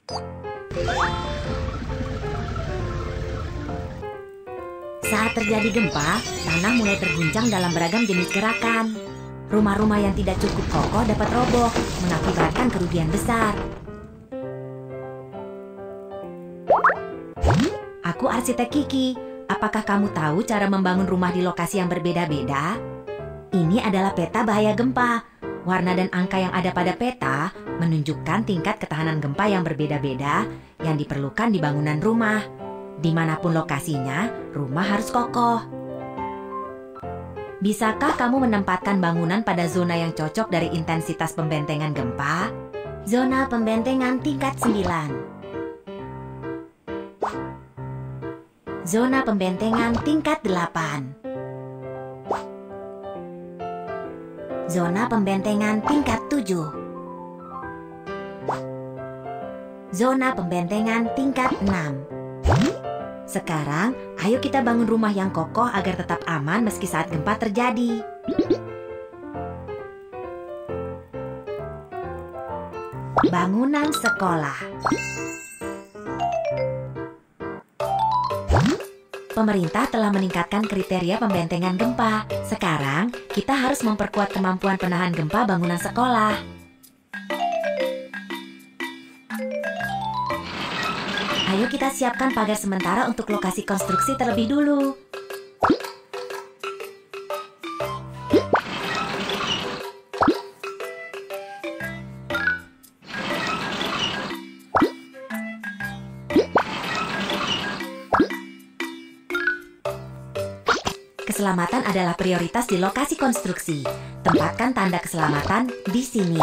Saat terjadi gempa, tanah mulai terguncang dalam beragam jenis gerakan. Rumah-rumah yang tidak cukup kokoh dapat roboh, mengakibatkan kerugian besar. Aku arsitek Kiki. Apakah kamu tahu cara membangun rumah di lokasi yang berbeda-beda? Ini adalah peta bahaya gempa. Warna dan angka yang ada pada peta menunjukkan tingkat ketahanan gempa yang berbeda-beda yang diperlukan di bangunan rumah. Dimanapun lokasinya, rumah harus kokoh. Bisakah kamu menempatkan bangunan pada zona yang cocok dari intensitas pembentengan gempa? Zona pembentengan tingkat 9. Zona pembentengan tingkat 8. Zona pembentengan tingkat 7. Zona pembentengan tingkat 6. Sekarang, ayo kita bangun rumah yang kokoh agar tetap aman meski saat gempa terjadi. Bangunan sekolah. Pemerintah telah meningkatkan kriteria pembentengan gempa. Sekarang, kita harus memperkuat kemampuan penahan gempa bangunan sekolah. Ayo kita siapkan pagar sementara untuk lokasi konstruksi terlebih dulu. Keselamatan adalah prioritas di lokasi konstruksi. Tempatkan tanda keselamatan di sini.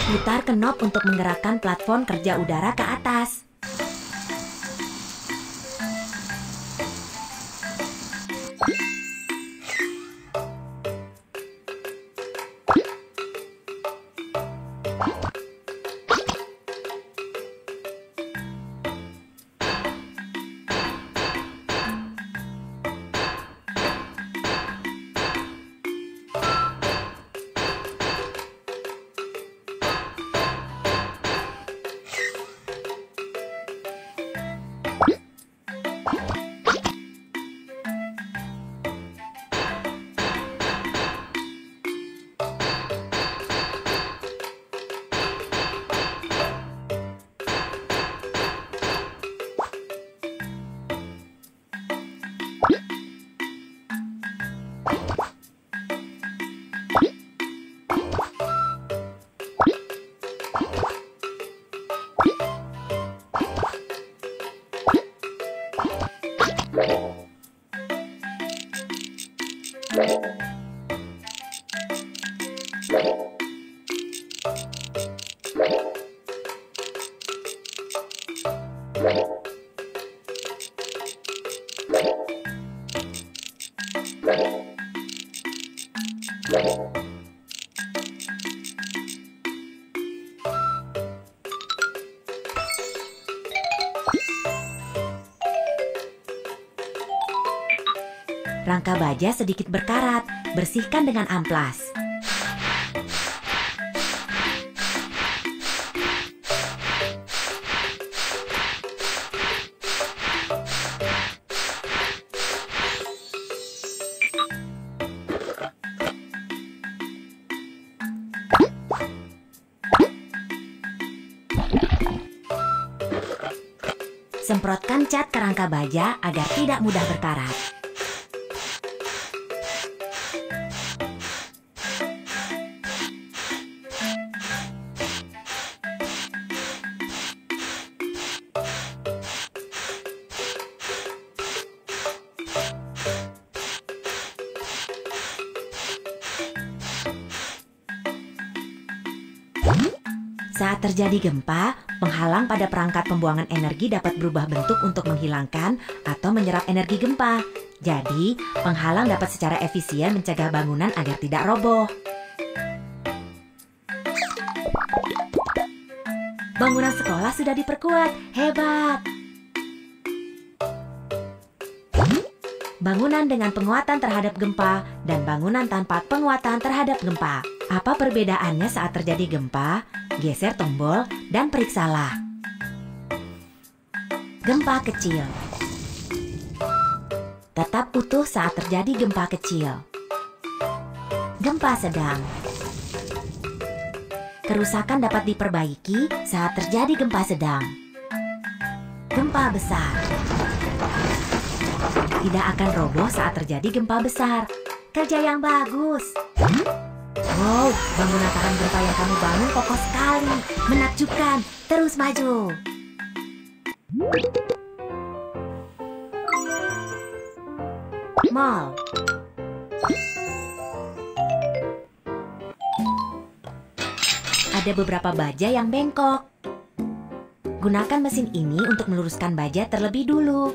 Putar knob untuk menggerakkan platform kerja udara ke atas. Rangka baja sedikit berkarat, bersihkan dengan amplas. Semprotkan cat ke rangka baja agar tidak mudah berkarat. Saat terjadi gempa, penghalang pada perangkat pembuangan energi dapat berubah bentuk untuk menghilangkan atau menyerap energi gempa. Jadi, penghalang dapat secara efisien mencegah bangunan agar tidak roboh. bangunan sekolah sudah diperkuat. Hebat! Bangunan dengan penguatan terhadap gempa dan bangunan tanpa penguatan terhadap gempa. Apa perbedaannya saat terjadi gempa? Geser tombol dan periksalah. Gempa kecil. Tetap utuh saat terjadi gempa kecil. Gempa sedang. Kerusakan dapat diperbaiki saat terjadi gempa sedang. Gempa besar. Tidak akan roboh saat terjadi gempa besar. Kerja yang bagus. Wow, bangunan tahan gempa yang kamu bangun kokoh sekali. Menakjubkan. Terus maju. Mall. Ada beberapa baja yang bengkok. Gunakan mesin ini untuk meluruskan baja terlebih dulu.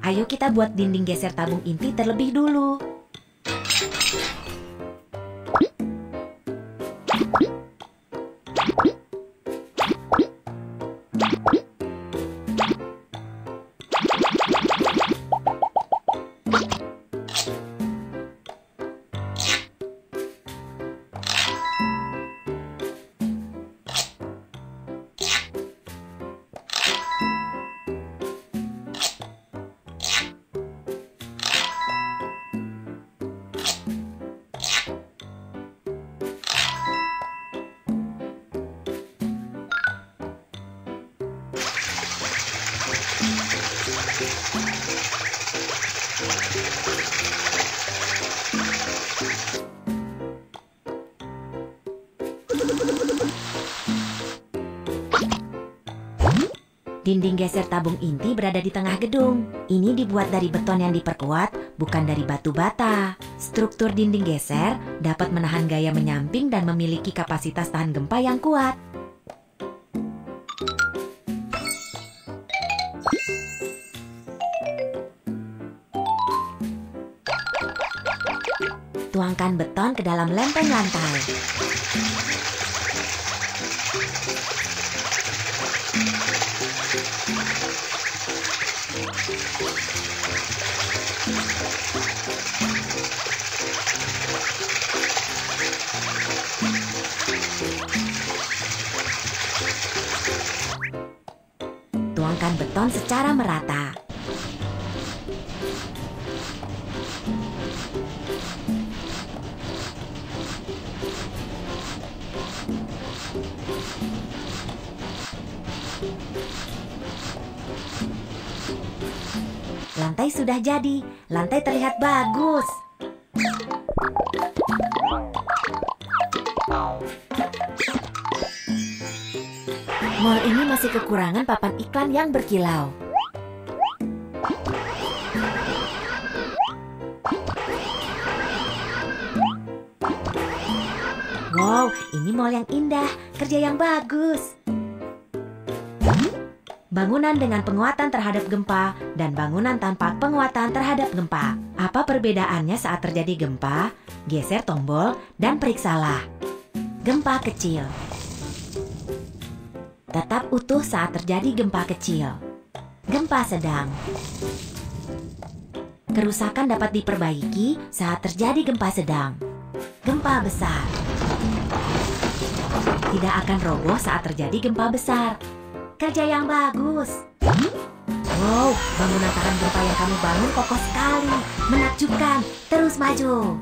Ayo kita buat dinding geser tabung inti terlebih dulu. Dinding geser tabung inti berada di tengah gedung. Ini dibuat dari beton yang diperkuat, bukan dari batu bata. Struktur dinding geser dapat menahan gaya menyamping dan memiliki kapasitas tahan gempa yang kuat. Tuangkan beton ke dalam lempeng lantai. Tuangkan beton secara merata. Lantai sudah jadi. Lantai terlihat bagus. Mall ini masih kekurangan papan iklan yang berkilau. Wow, ini mall yang indah. Kerja yang bagus. Bangunan dengan penguatan terhadap gempa dan bangunan tanpa penguatan terhadap gempa. Apa perbedaannya saat terjadi gempa? Geser tombol dan periksalah. Gempa kecil. Tetap utuh saat terjadi gempa kecil. Gempa sedang. Kerusakan dapat diperbaiki saat terjadi gempa sedang. Gempa besar. Tidak akan roboh saat terjadi gempa besar. Kerja yang bagus. Wow, bangunan tahan gempa yang kamu bangun kokoh sekali. Menakjubkan. Terus maju.